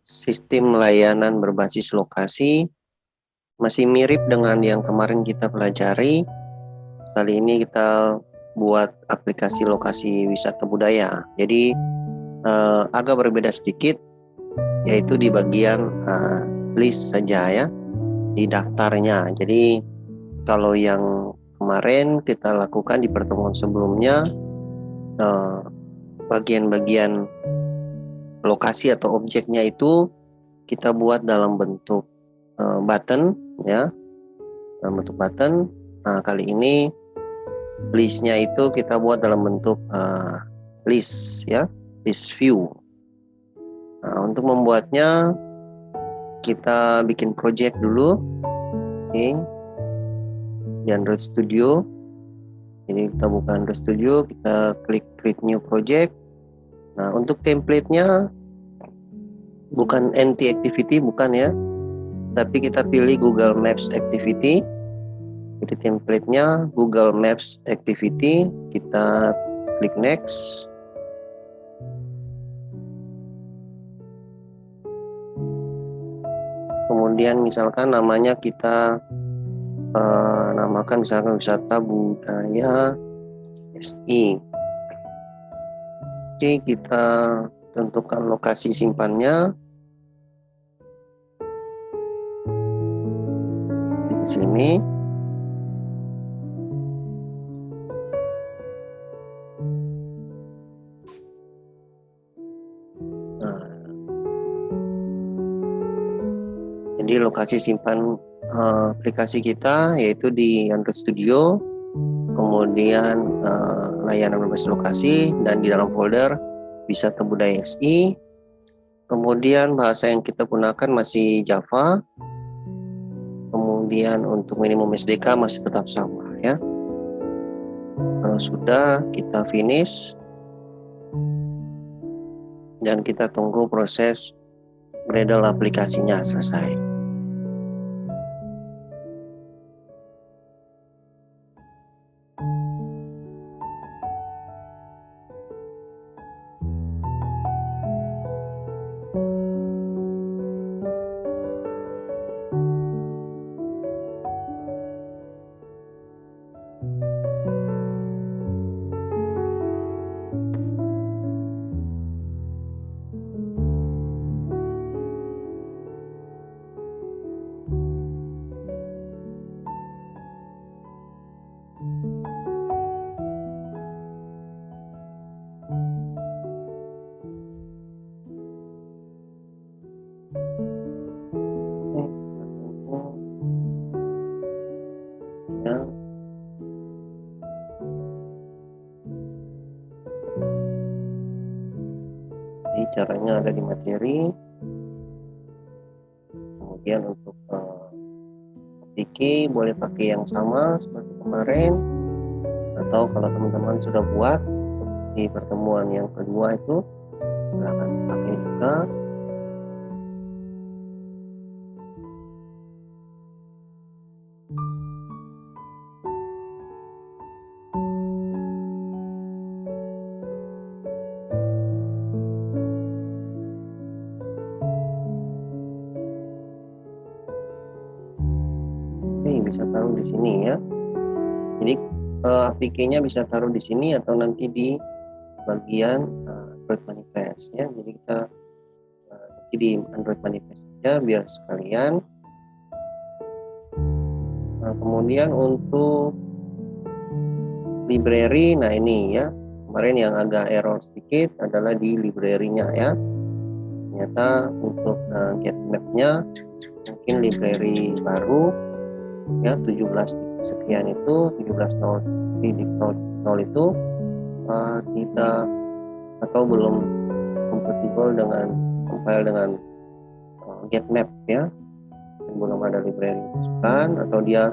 sistem layanan berbasis lokasi masih mirip dengan yang kemarin kita pelajari. Kali ini kita buat aplikasi lokasi wisata budaya. Jadi agak berbeda sedikit, yaitu di bagian list saja ya, di daftarnya. Jadi kalau yang kemarin kita lakukan di pertemuan sebelumnya, bagian-bagian lokasi atau objeknya itu kita buat dalam bentuk button ya, dalam bentuk button. Nah, kali ini listnya itu kita buat dalam bentuk list ya, list view. Nah, untuk membuatnya kita bikin project dulu, oke, di Android Studio. Jadi kita buka Android Studio, kita klik create new project. Nah, untuk template-nya bukan NT activity, bukan ya, tapi kita pilih Google Maps Activity. Jadi template-nya Google Maps Activity, kita klik next. Kemudian misalkan namanya kita namakan misalkan wisata budaya SI. Oke, kita tentukan lokasi simpannya di sini. Nah, jadi lokasi simpan aplikasi kita yaitu di Android Studio, kemudian layanan berbasis lokasi, dan di dalam folder wisata budaya SI. Kemudian bahasa yang kita gunakan masih Java. Kemudian untuk minimum SDK masih tetap sama ya. Kalau sudah, kita finish dan kita tunggu proses Gradle aplikasinya selesai. Ya. Jadi caranya ada di materi. Kemudian untuk aplikasi boleh pakai yang sama seperti kemarin, atau kalau teman-teman sudah buat di pertemuan yang kedua itu silakan pakai juga. Oke, bisa taruh di sini ya. Jadi aplikasinya bisa taruh di sini atau nanti di bagian Android Manifest ya. Jadi kita nanti di Android Manifest saja biar sekalian. Nah, kemudian untuk library, nah ini ya, kemarin yang agak error sedikit adalah di library-nya ya. Ternyata untuk get map-nya mungkin library baru ya, 17 sekian itu, 17.0 itu tidak atau belum compatible dengan compile dengan get map ya, belum ada library masukan atau dia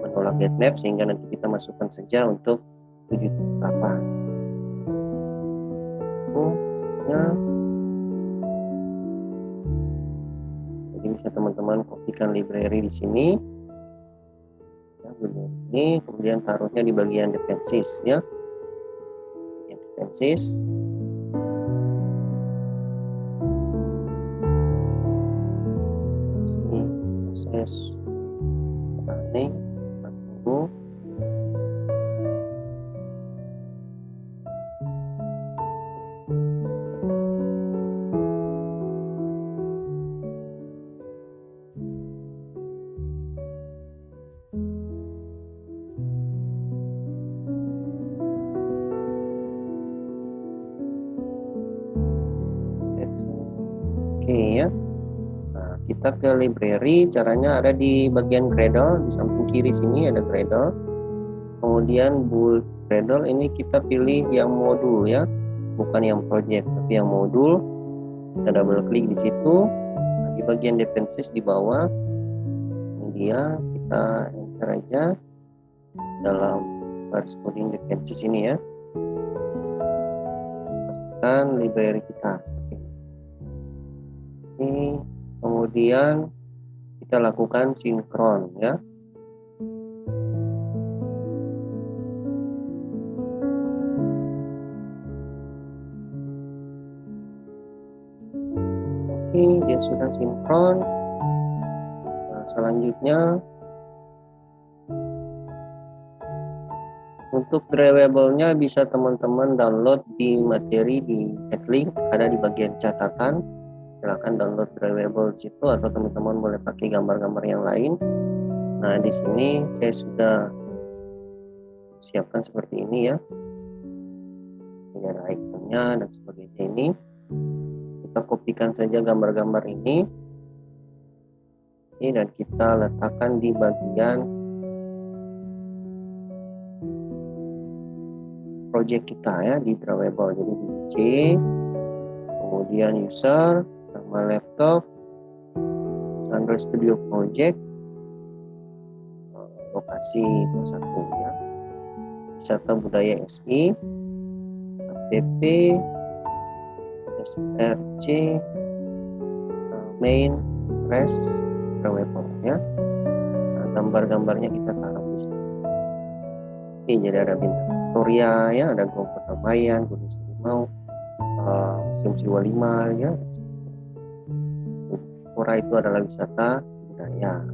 menolak get map, sehingga nanti kita masukkan saja untuk 7.8. Khususnya jadi bisa teman-teman kopikan library di sini ya, ini kemudian taruhnya di bagian dependencies ya, dependencies. proses running. Kita tunggu. Oke ya. Nah, kita ke library, caranya ada di bagian Gradle, di samping kiri sini ada Gradle. Kemudian build Gradle ini kita pilih yang modul ya, bukan yang project, tapi yang modul. Kita double klik di situ. Nah, di bagian dependencies di bawah, ini dia, kita enter aja dalam baris coding dependencies ini ya. Pastikan library kita seperti ini. Kemudian kita lakukan sinkron ya. Oke, dia sudah sinkron. Nah, selanjutnya untuk drivable-nya bisa teman-teman download di materi di link, ada di bagian catatan. Silahkan download drivable di situ, atau teman-teman boleh pakai gambar-gambar yang lain. Nah, di sini saya sudah siapkan seperti ini ya. Ini ada ikonnya dan sebagainya ini. Kita kopikan saja gambar-gambar ini. Dan kita letakkan di bagian project kita ya, di drawable. Jadi di C, kemudian user, nama laptop, Android Studio Project, lokasi 21 ya, wisata budaya SI, app, src, main, rest, drawable ya. Nah, gambar-gambarnya kita taruh di sini. Oke, jadi ada bintang Victoria ya, ada Gua Perdamaian, Gunung Sirimau, Museum Siwa 5 ya. Pura itu adalah wisata budaya.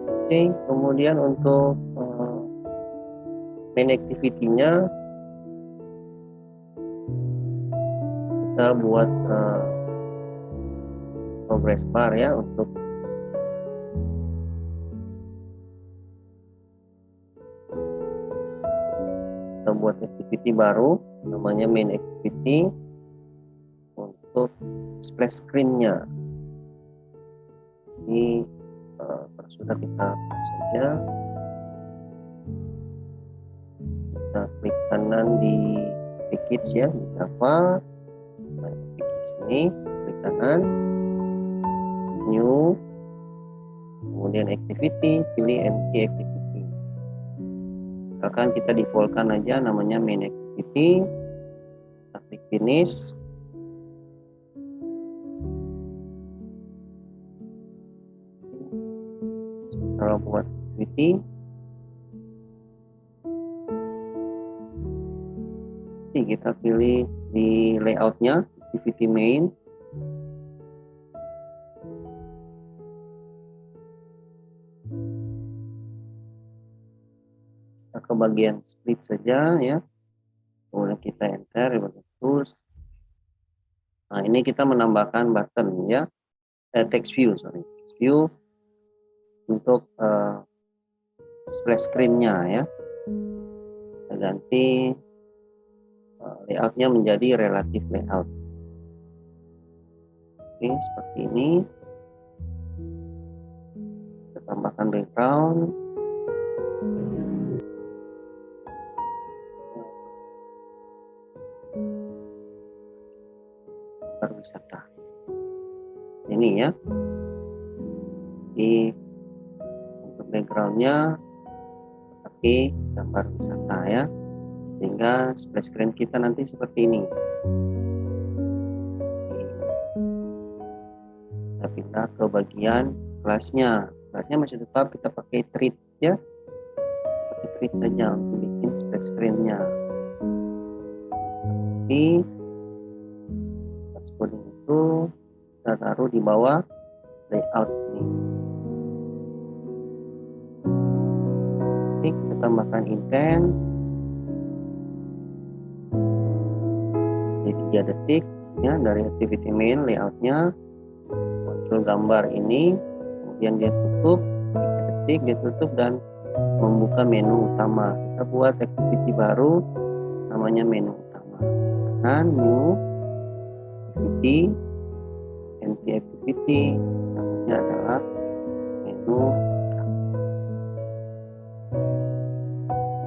Oke, kemudian untuk main activity-nya kita buat progress bar ya, untuk kita buat activity baru namanya main activity untuk splash screen-nya. Jadi kalau sudah kita saja, kita klik kanan di package ya, di Java, package ini klik kanan, new, kemudian activity, pilih empty activity. Misalkan kita defaultkan aja namanya main activity, kita klik finish. Kalau buat activity, kita pilih di layoutnya activity main. Kita ke bagian split saja ya, kemudian kita enter tools. Nah, ini kita menambahkan button ya, text view untuk splash screen-nya ya. Kita ganti layoutnya menjadi relative layout. Oke, seperti ini. Kita tambahkan background. Wisata ini ya. Di untuk backgroundnya pakai gambar wisata ya, sehingga splash screen kita nanti seperti ini. Kita pindah ke bagian kelasnya masih tetap kita pakai treat ya, pakai treat saja untuk bikin splash screen-nya. Tapi coding itu kita kita taruh di bawah layout ini. Oke, kita tambahkan intent di 3 detik ya dari activity main layoutnya. Muncul gambar ini, kemudian dia tutup 3 detik, dia tutup dan membuka menu utama. Kita buat activity baru namanya menu utama. Kanan new activity, empty activity, namanya adalah menu utama.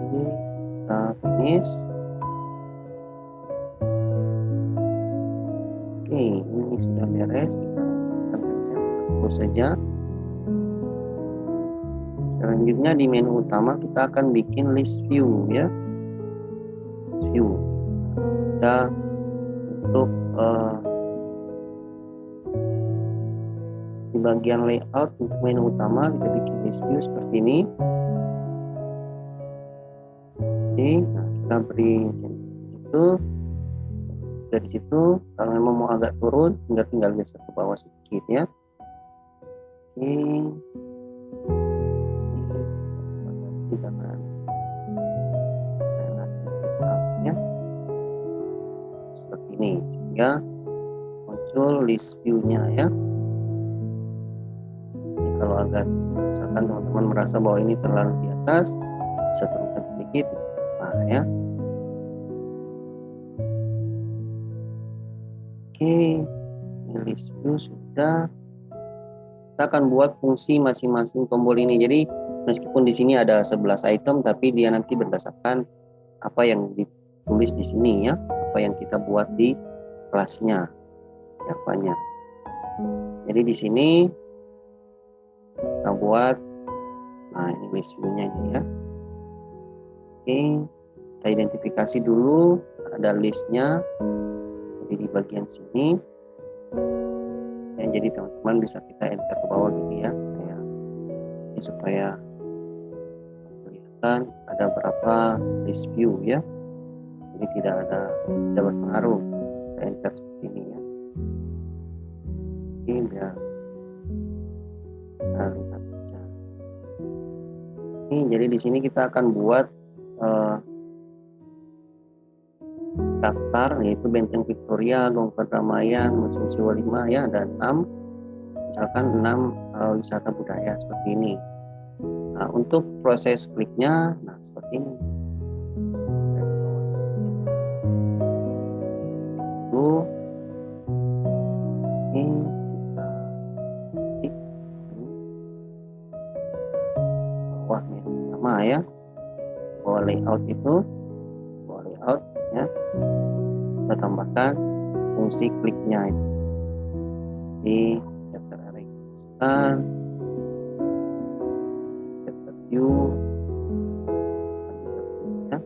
Ini kita finish. Oke, ini sudah beres. Kita terus saja. Selanjutnya di menu utama kita akan bikin list view ya. List view. Kita untuk di bagian layout untuk menu utama kita bikin list view seperti ini. Oke, nah kita beri di situ. Dari situ kalau memang mau agak turun tinggal geser ke bawah sedikit ya. Oke, ini dengan relatif layoutnya seperti ini sehingga muncul list view-nya ya. Jadi kalau agak misalkan teman-teman merasa bahwa ini terlalu di atas, bisa turunkan sedikit, nah ya. Oke, ini list view sudah. Kita akan buat fungsi masing-masing tombol ini. Jadi meskipun di sini ada 11 item, tapi dia nanti berdasarkan apa yang ditulis di sini ya, apa yang kita buat di kelasnya, siapanya. Jadi di sini kita buat, nah ini list view-nya ini ya. Oke, kita identifikasi dulu ada listnya. Jadi di bagian sini ya, jadi teman-teman bisa kita enter ke bawah gitu ya, ini supaya kelihatan ada berapa list view ya, jadi tidak berpengaruh. Kita enter seperti ini ya, ini biar bisa lihat saja. Ini jadi di sini kita akan buat daftar, yaitu Benteng Victoria, Gong Perdamaian, Museum Siwa 5 ya, ada 6, misalkan 6 wisata budaya seperti ini. Nah untuk proses kliknya, nah seperti ini. Lalu ini kita klik bawah menu utama ya, bawah layout itu, bawah layout ya, kita tambahkan fungsi kliknya itu di chapter array, chapter view ya.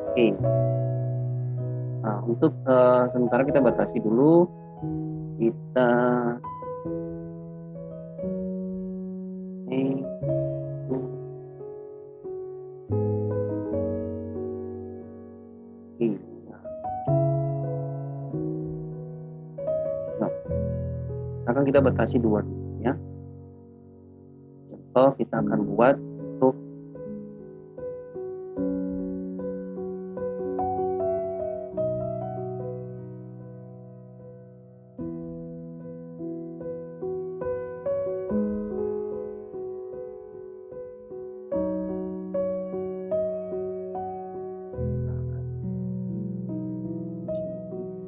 Oke, nah untuk sementara kita batasi dulu, kita ini akan kita batasi 2 ya. Contoh kita akan buat untuk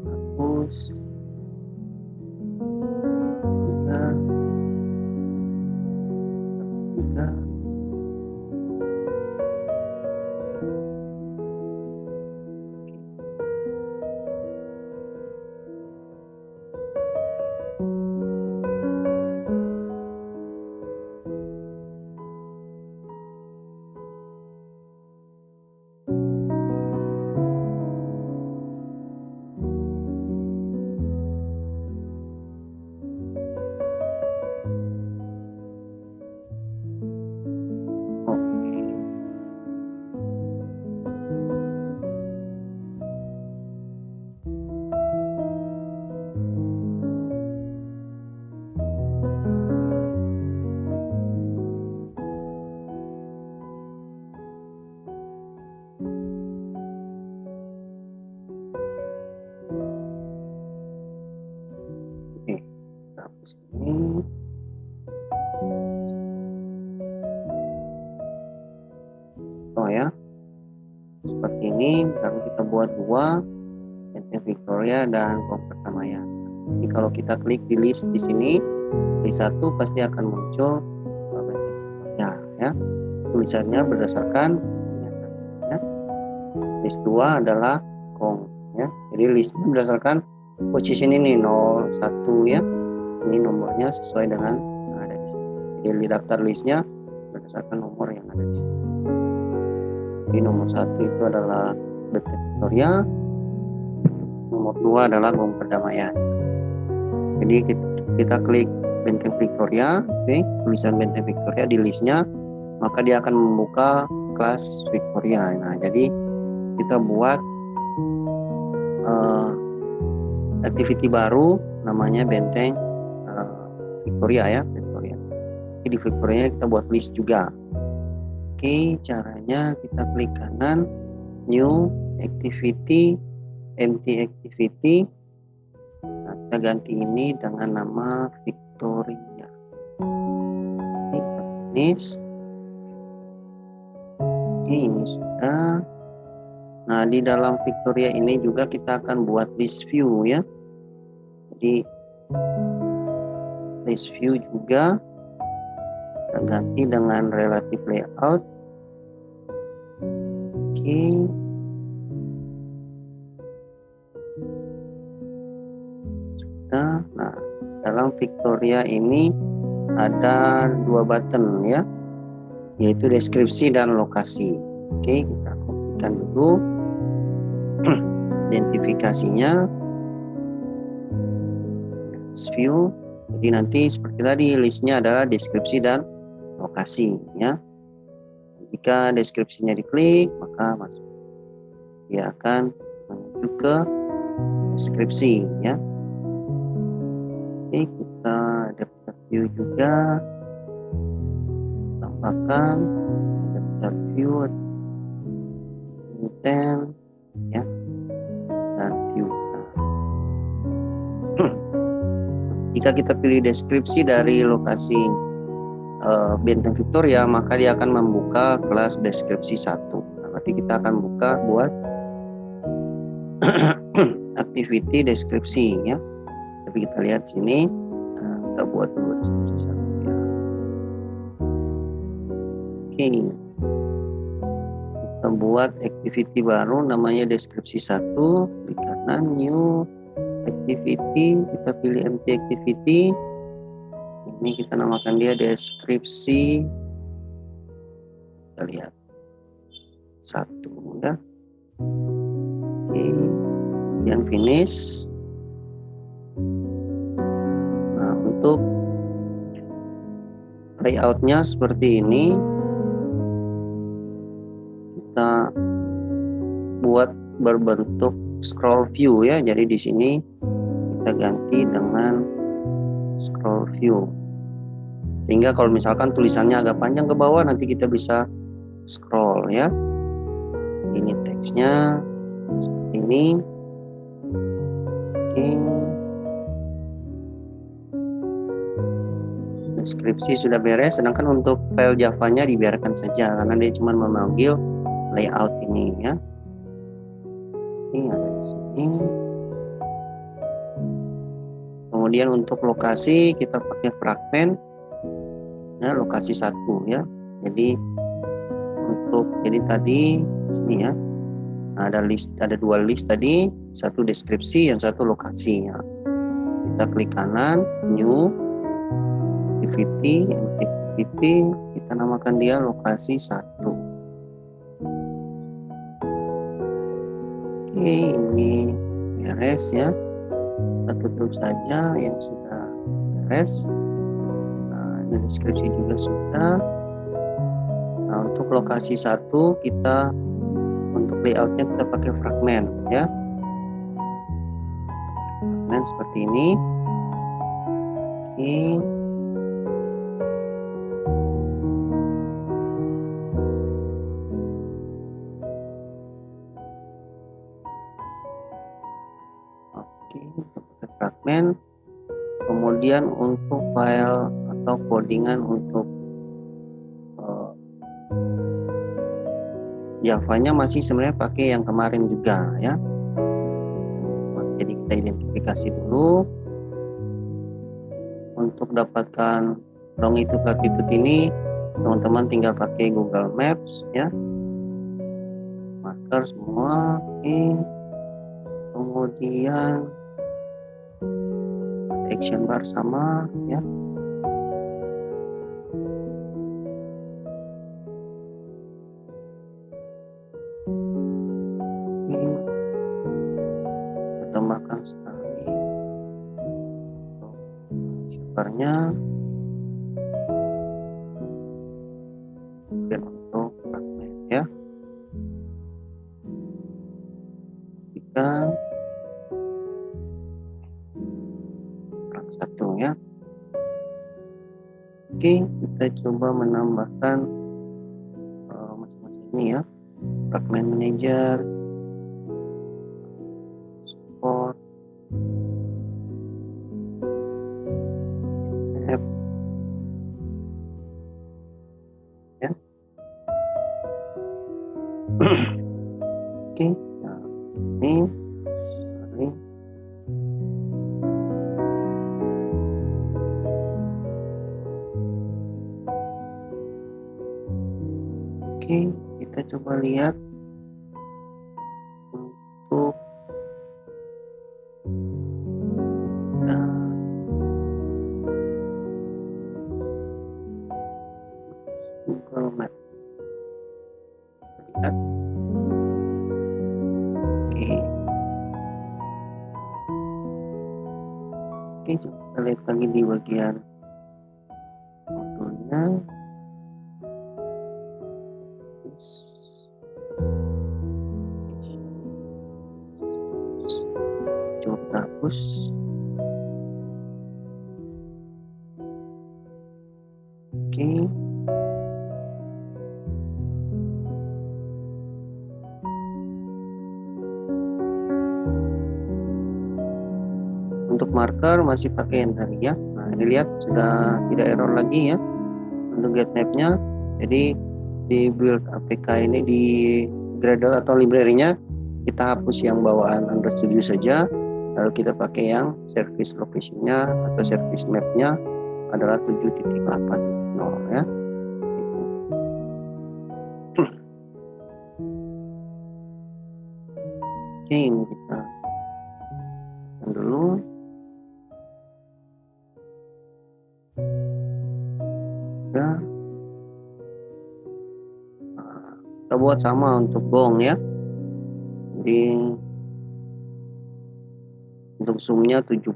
hapus juga. ini, lalu kita buat dua, Benteng Victoria dan Gong Perdamaian. Jadi kalau kita klik di list di sini, list 1 pasti akan muncul Benteng Victoria ya. Tulisannya berdasarkan ya. List 2 adalah Gong ya. Jadi listnya berdasarkan posisi ini 0, 1 ya. Ini nomornya sesuai dengan yang ada di sini. Jadi di daftar listnya berdasarkan nomor yang ada di sini. Jadi nomor 1 itu adalah Benteng Victoria, nomor 2 adalah Gong Perdamaian. Jadi kita klik Benteng Victoria, oke, tulisan Benteng Victoria di listnya, maka dia akan membuka kelas Victoria. Nah, jadi kita buat activity baru namanya Benteng Victoria ya, Victoria. Jadi di Victoria kita buat list juga. Oke, caranya kita klik kanan, New Activity, Empty Activity. Nah, kita ganti ini dengan nama Victoria. Oke, kita finish. Oke, ini sudah. Nah, di dalam Victoria ini juga kita akan buat list view ya. Jadi list view juga kita ganti dengan relative layout. Oke. Sudah. Nah, dalam Victoria ini ada dua button ya, yaitu deskripsi dan lokasi. Oke, kita kopikan dulu identifikasinya, list view. Jadi nanti seperti tadi listnya adalah deskripsi dan lokasi ya. Jika deskripsinya diklik maka masuk, dia akan menuju ke deskripsi ya. Oke, kita daftar view juga, tambahkan daftar view, intent ya, dan view. Jika kita pilih deskripsi dari lokasi Benteng Victoria, maka dia akan membuka kelas deskripsi 1. Nah, berarti kita akan buka buat activity deskripsi ya. Tapi kita lihat sini, nah, kita buat dulu deskripsi 1 ya. Oke, kita buat activity baru namanya deskripsi 1. Di kanan new activity, kita pilih empty activity. Ini kita namakan dia deskripsi. Kita lihat 1 ya. Oke, kemudian finish. Nah, untuk layoutnya seperti ini, kita buat berbentuk scroll view ya. Jadi di sini kita ganti dengan scroll view, sehingga kalau misalkan tulisannya agak panjang ke bawah, nanti kita bisa scroll ya. Ini teksnya seperti ini. Oke, deskripsi sudah beres, sedangkan untuk file Java-nya dibiarkan saja karena dia cuma memanggil layout ini ya. Ini ada di sini. Kemudian untuk lokasi kita pakai fragment ya, lokasi 1 ya. Jadi tadi sini ya, ada dua list tadi, satu deskripsi, yang satu lokasi ya. Kita klik kanan, new activity, kita namakan dia lokasi 1. Oke, ini beres ya. Kita tutup saja yang sudah beres. Nah, ini deskripsi juga sudah. Nah, untuk lokasi 1 kita, untuk layoutnya kita pakai fragment ya. Fragment seperti ini. Oke. Kita pakai fragment. Kemudian untuk file atau codingan untuk Java-nya masih sebenarnya pakai yang kemarin juga ya. Jadi kita identifikasi dulu. Untuk dapatkan longitude latitude ini teman-teman tinggal pakai Google Maps ya. Marker semua, oke. Kemudian action bar sama ya. Kita tambahkan sekali untuk action barnya. Kemudian untuk fragment ya. Jika satu ya. Oke, kita coba menambahkan masing-masing ini ya. Fragment manager, support, app, ya. Oke, nah ini sorry. Oke, kita coba lihat untuk Google Map. Lihat. Oke, kita lihat lagi di bagian modulnya. Coba hapus. Oke. Untuk marker masih pakai yang tadi ya. Nah, ini lihat sudah tidak error lagi ya untuk get mapnya. Jadi di build APK ini di Gradle atau library-nya kita hapus yang bawaan Android Studio saja, lalu kita pakai yang service location-nya atau service map-nya adalah 7.8.0 ya. Oke, ini kita dulu. Ya. Nah, kita buat sama untuk gong ya. Jadi untuk zoomnya 17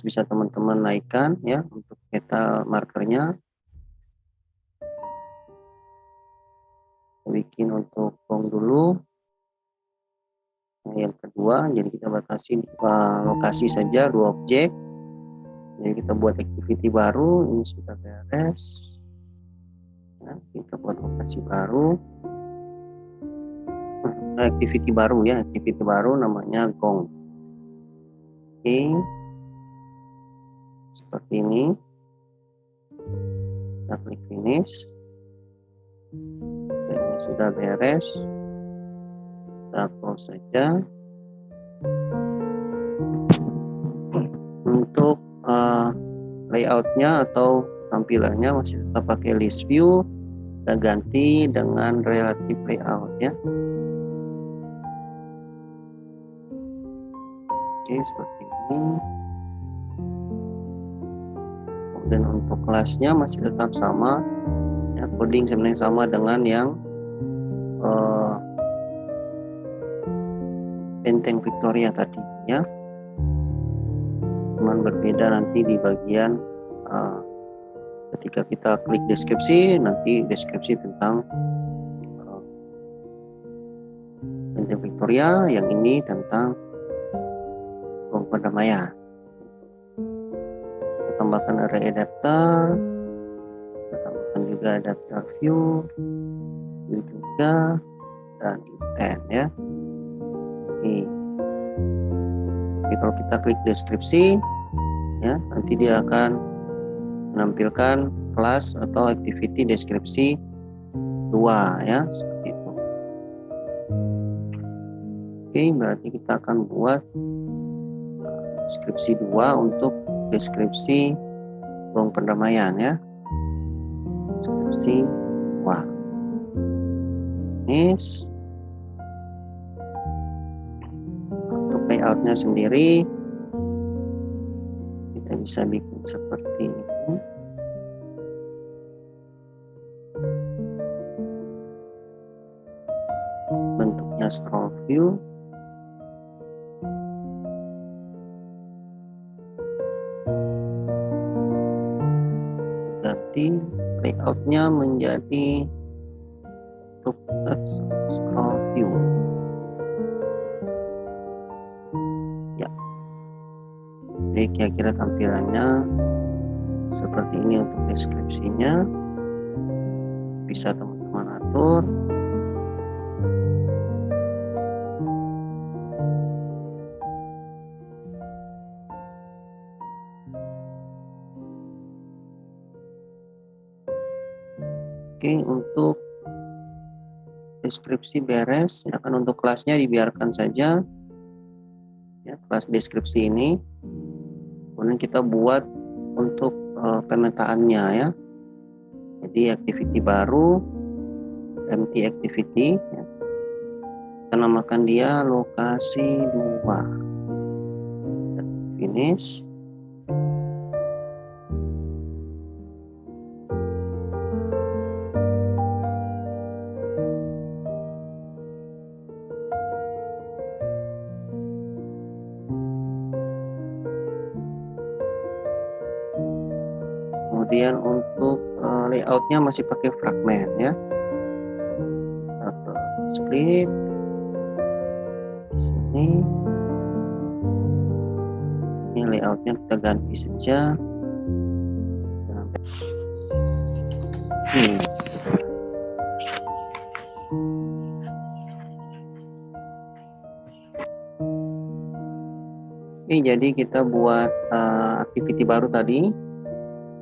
bisa teman-teman naikkan ya untuk detail markernya. Kita bikin untuk gong dulu. Nah, yang kedua, jadi kita batasi lokasi saja 2 objek. Jadi kita buat activity baru, ini sudah beres. Nah, kita buat lokasi baru. Activity baru ya, activity baru namanya gong. Oke, seperti ini. Kita klik finish. Dan ini sudah beres. Kita close saja. Untuk layoutnya atau tampilannya masih tetap pakai list view. Kita ganti dengan relative layout ya. Oke, seperti ini. Kemudian untuk kelasnya masih tetap sama ya, coding sebenarnya sama dengan yang Benteng Victoria tadi ya, cuman berbeda nanti di bagian ketika kita klik deskripsi, nanti deskripsi tentang Benteng Victoria, yang ini tentang Gong Perdamaian. Kita tambahkan array adapter, kita tambahkan juga adapter view juga, dan intent ya. Oke. Jadi kalau kita klik deskripsi ya, nanti dia akan menampilkan kelas atau activity deskripsi 2 ya, seperti itu. Oke, berarti kita akan buat deskripsi 2 untuk deskripsi gong perdamaian ya. Deskripsi 2. Untuk layoutnya sendiri kita bisa bikin seperti ini. Bentuknya scroll view. Ganti layoutnya menjadi untuk scroll view ya. Jadi kira-kira tampilannya seperti ini untuk deskripsinya. Bisa teman-teman atur. Oke, untuk deskripsi beres. Ya kan, untuk kelasnya dibiarkan saja ya, kelas deskripsi ini. Kemudian kita buat untuk pemetaannya ya. Jadi activity baru, empty activity ya. Kita namakan dia lokasi 2. Finish. Kemudian untuk layoutnya masih pakai fragment ya. Split di sini. Ini layoutnya kita ganti saja. Oke, jadi kita buat activity baru tadi,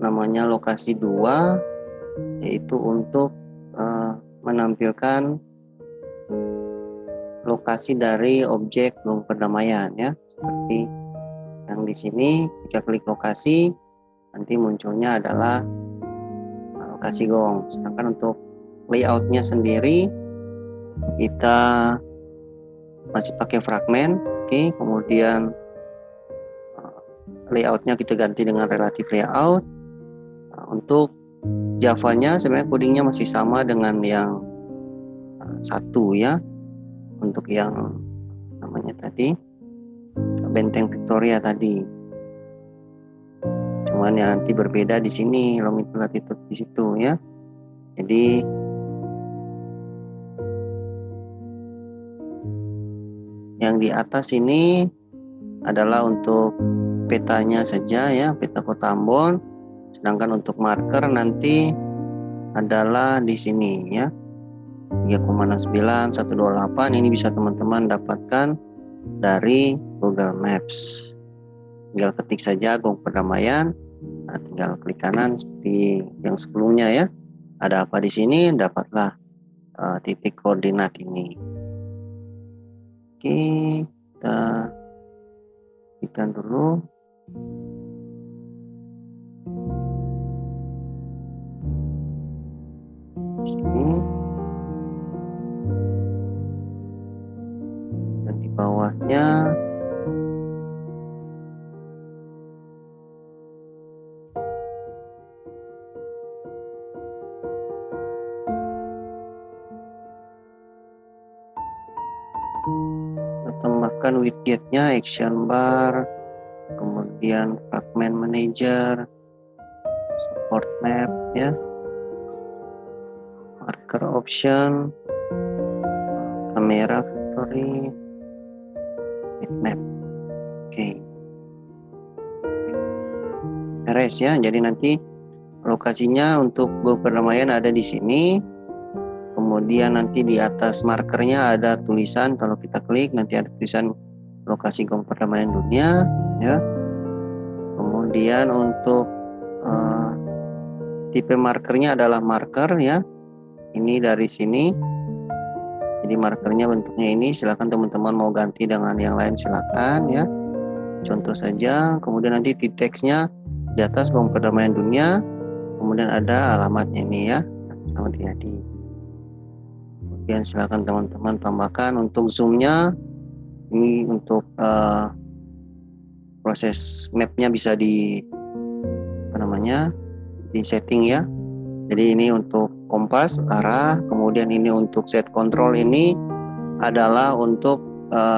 namanya lokasi 2, yaitu untuk menampilkan lokasi dari objek gong perdamaian ya, seperti yang di sini. Jika klik lokasi, nanti munculnya adalah lokasi gong. Sedangkan untuk layoutnya sendiri kita masih pakai fragment. Oke, kemudian layoutnya kita ganti dengan relative layout. Untuk Java-nya sebenarnya codingnya masih sama dengan yang satu ya. Untuk yang namanya tadi benteng Victoria tadi. Cuman ya nanti berbeda di sini, longitude latitude di situ ya. Jadi yang di atas ini adalah untuk petanya saja ya, peta kota Ambon. Sedangkan untuk marker nanti adalah di sini ya, 3,69 128. Ini bisa teman-teman dapatkan dari Google Maps. Tinggal ketik saja gong perdamaian. Nah, tinggal klik kanan seperti yang sebelumnya ya. Ada apa di sini, dapatlah titik koordinat ini. Oke, kita klikkan dulu. Sini dan di bawahnya kita tambahkan widgetnya, action bar, kemudian fragment manager, support map ya, marker option, kamera factory, bitmap. Oke, beres ya. Jadi nanti lokasinya untuk gong perdamaian ada di sini. Kemudian nanti di atas markernya ada tulisan, kalau kita klik nanti ada tulisan lokasi gong perdamaian dunia ya. Kemudian untuk tipe markernya adalah marker ya. Ini dari sini. Jadi Jadi markernya bentuknya ini, silakan teman-teman mau ganti dengan yang lain silakan ya. Contoh saja, kemudian nanti di teksnya di atas Gong Perdamaian Dunia, kemudian ada alamatnya ini ya, Selamat Riyadi. Kemudian silakan teman-teman tambahkan untuk zoomnya, ini untuk proses mapnya bisa di di setting ya. Jadi ini untuk kompas arah, kemudian ini untuk set control, ini adalah untuk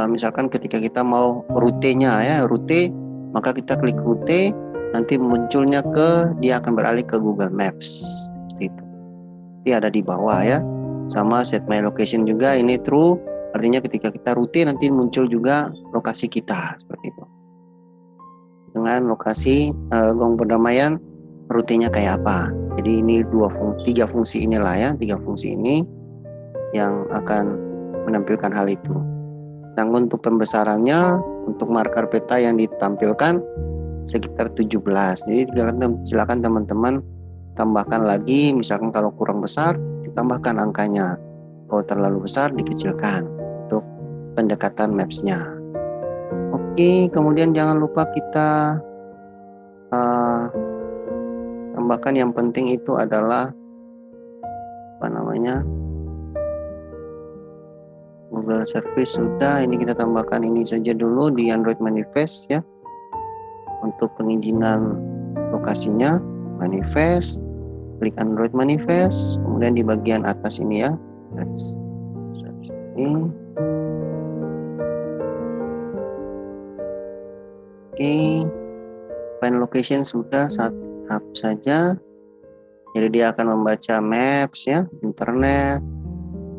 misalkan ketika kita mau rutenya ya, rute, maka kita klik rute, nanti munculnya dia akan beralih ke Google Maps seperti itu. Ini ada di bawah ya. Sama set my location juga, ini true, artinya ketika kita rute nanti muncul juga lokasi kita seperti itu. Dengan lokasi Gong Perdamaian, rutenya kayak apa. Jadi ini tiga fungsi inilah ya, tiga fungsi ini yang akan menampilkan hal itu. Dan untuk pembesarannya, untuk marker peta yang ditampilkan sekitar 17. Jadi silakan teman-teman tambahkan lagi, misalkan kalau kurang besar ditambahkan angkanya, kalau terlalu besar dikecilkan untuk pendekatan maps-nya. Oke, kemudian jangan lupa kita tambahkan yang penting itu adalah Google Service sudah, ini kita tambahkan ini saja dulu di Android Manifest ya. Untuk pengizinan lokasinya, manifest, klik Android Manifest, kemudian di bagian atas ini ya. Oke, find location sudah, hapus saja. Jadi dia akan membaca maps ya, internet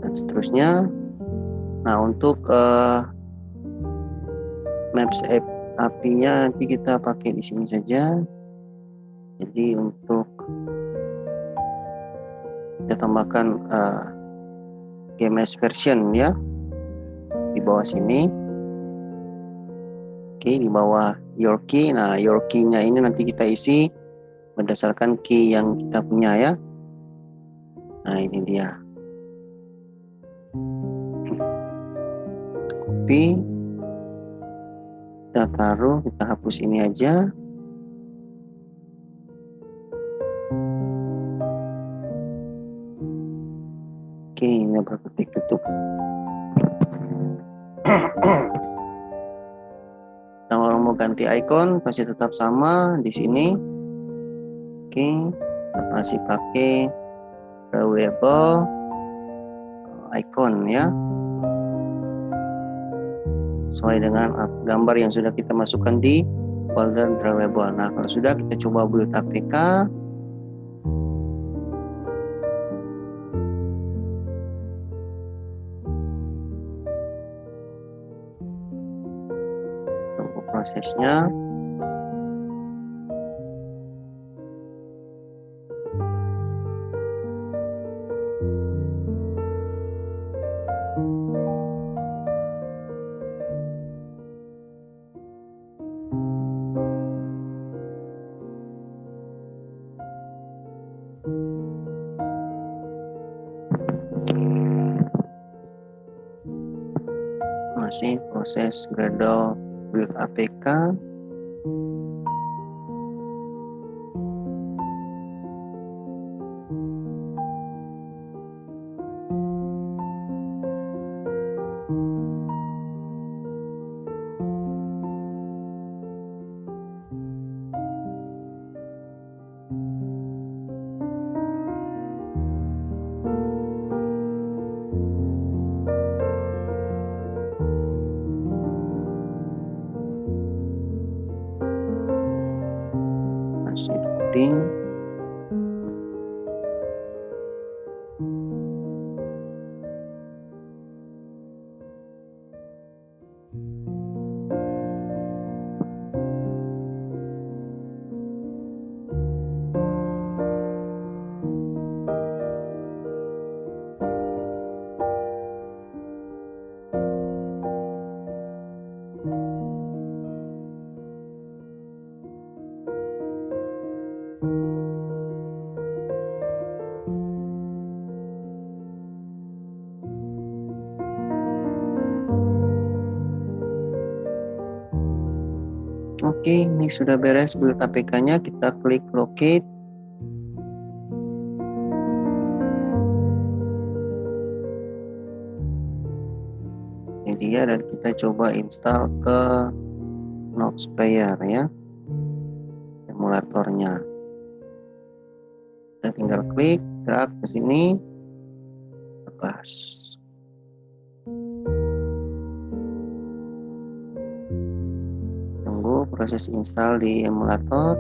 dan seterusnya. Nah, untuk maps API-nya nanti kita pakai di sini saja. Jadi untuk kita tambahkan GMS version ya di bawah sini. Oke, di bawah your key. Nah, your key-nya ini nanti kita isi berdasarkan key yang kita punya ya. Nah, ini dia. Copy, kita taruh, kita hapus ini aja. Oke, ini berketik tutup. Nah, kalau mau ganti icon masih tetap sama di sini. Oke, masih pakai drawable icon ya, sesuai dengan gambar yang sudah kita masukkan di folder drawable. Nah, kalau sudah, kita coba build APK. Tunggu prosesnya. Masih proses Gradle build APK. Masih loading. Oke, ini sudah beres build APK-nya. Kita klik locate. Ini dia, dan kita coba install ke Nox Player ya, emulatornya. Kita tinggal klik, drag ke sini, lepas. Tunggu proses install di emulator.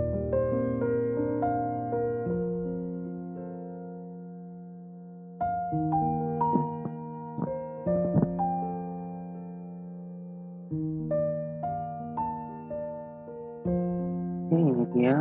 Oke, ini dia.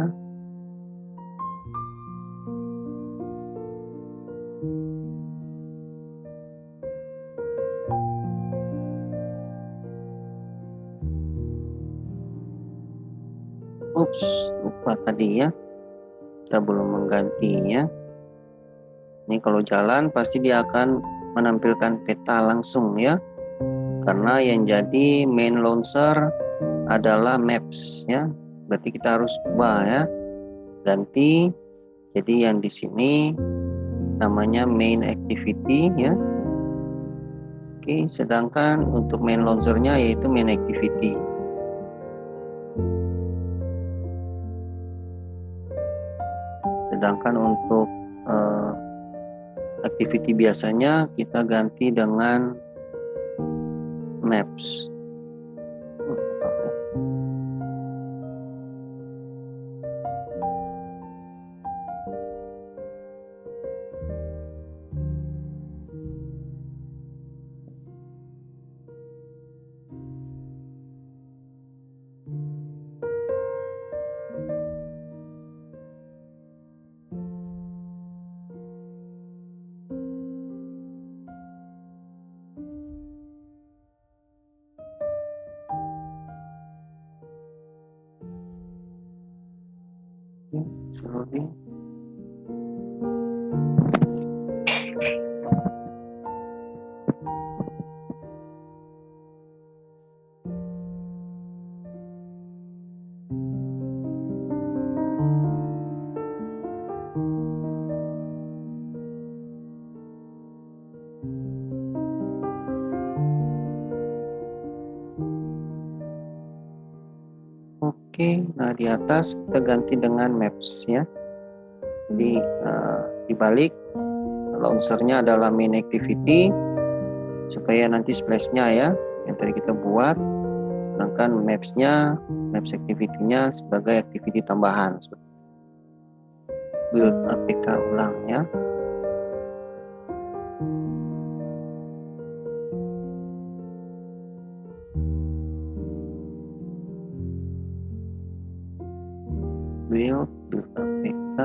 Ups, lupa tadi ya, kita belum menggantinya. Ini kalau jalan pasti dia akan menampilkan peta langsung ya, karena yang jadi main launcher adalah maps ya. Berarti kita harus ubah ya, ganti. Jadi yang di sini namanya main activity ya. Oke, sedangkan untuk main launchernya yaitu main activity. Sedangkan untuk activity biasanya kita ganti dengan maps. Slowly. Oke, nah di atas kita ganti dengan maps ya. Jadi dibalik launchernya adalah main activity supaya nanti splash-nya ya yang tadi kita buat, sedangkan maps-nya, maps activity-nya sebagai activity tambahan. Build APK ulang ya. Build APK.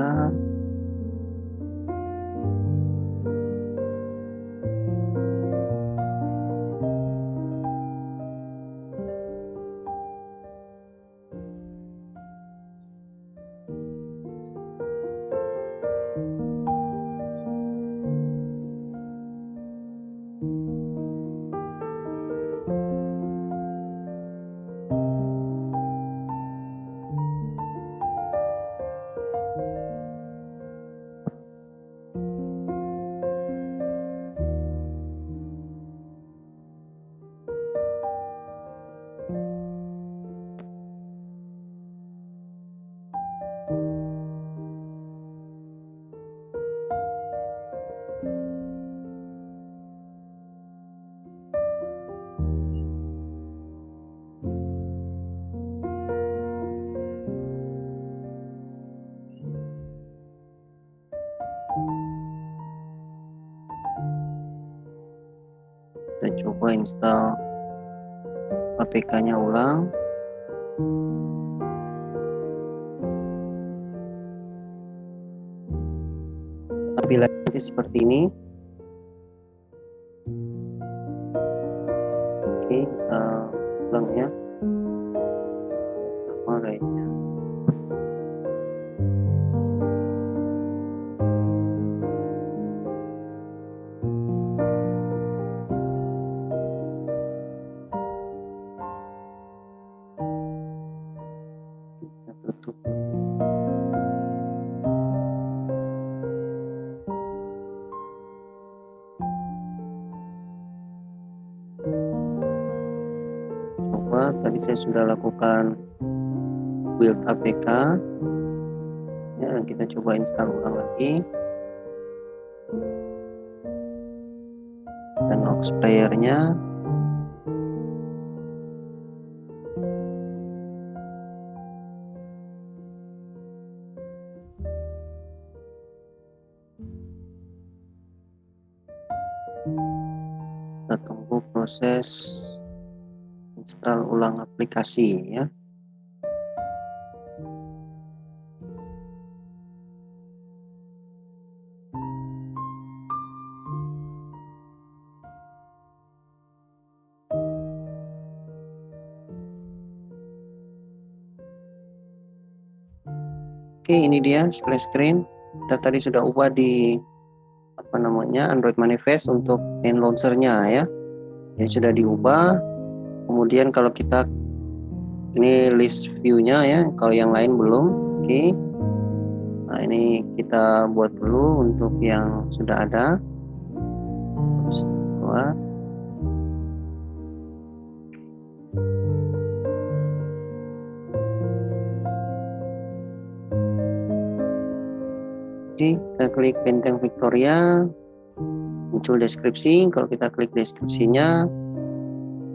Kita coba install APK-nya ulang. Tampilannya seperti ini. Oke, ulang ya. Sama kayaknya. tutup. Coba tadi saya sudah lakukan build APK ya, kita coba install ulang lagi dan Nox player-nya. Kita tunggu proses install ulang aplikasi ya. Oke, ini dia splash screen. Kita tadi sudah ubah di Android Manifest untuk main launcher-nya ya. Ini sudah diubah. Kemudian kalau kita ini list view-nya ya, kalau yang lain belum. Oke. Nah, ini kita buat dulu untuk yang sudah ada. Terus buat. Oke, kita klik Benteng Victoria, muncul deskripsi. Kalau kita klik deskripsinya,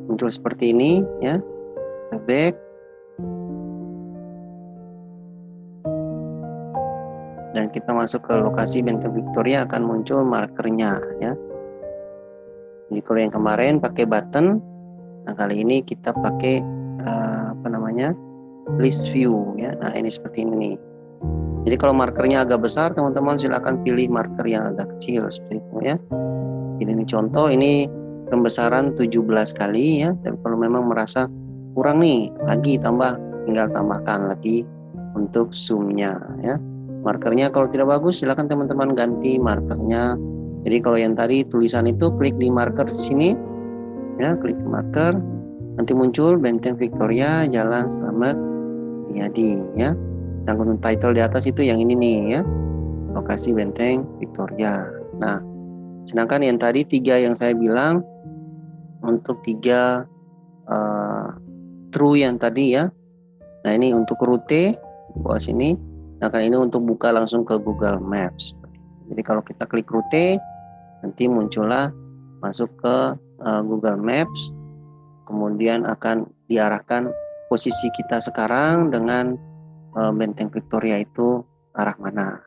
muncul seperti ini ya. Kita back. Dan kita masuk ke lokasi Benteng Victoria, akan muncul markernya ya. Jadi kalau yang kemarin pakai button, nah kali ini kita pakai list view ya. Nah ini seperti ini nih. Jadi kalau markernya agak besar, teman-teman silakan pilih marker yang agak kecil seperti itu ya. Ini contoh, ini pembesaran 17 kali ya. Dan kalau memang merasa kurang nih, lagi tambah, tinggal tambahkan lagi untuk zoomnya ya. Markernya kalau tidak bagus, silakan teman-teman ganti markernya. Jadi kalau yang tadi tulisan itu, klik di marker sini ya, klik marker, nanti muncul Benteng Victoria, Jalan Slamet Riyadi ya. Dan untuk title di atas itu yang ini nih ya, lokasi Benteng Victoria. Nah, sedangkan yang tadi 3 yang saya bilang, untuk 3 true yang tadi ya. Nah ini untuk rute di bawah sini. Nah kan ini untuk buka langsung ke Google Maps. Jadi kalau kita klik rute, nanti muncullah masuk ke Google Maps. Kemudian akan diarahkan posisi kita sekarang dengan Benteng Victoria itu arah mana.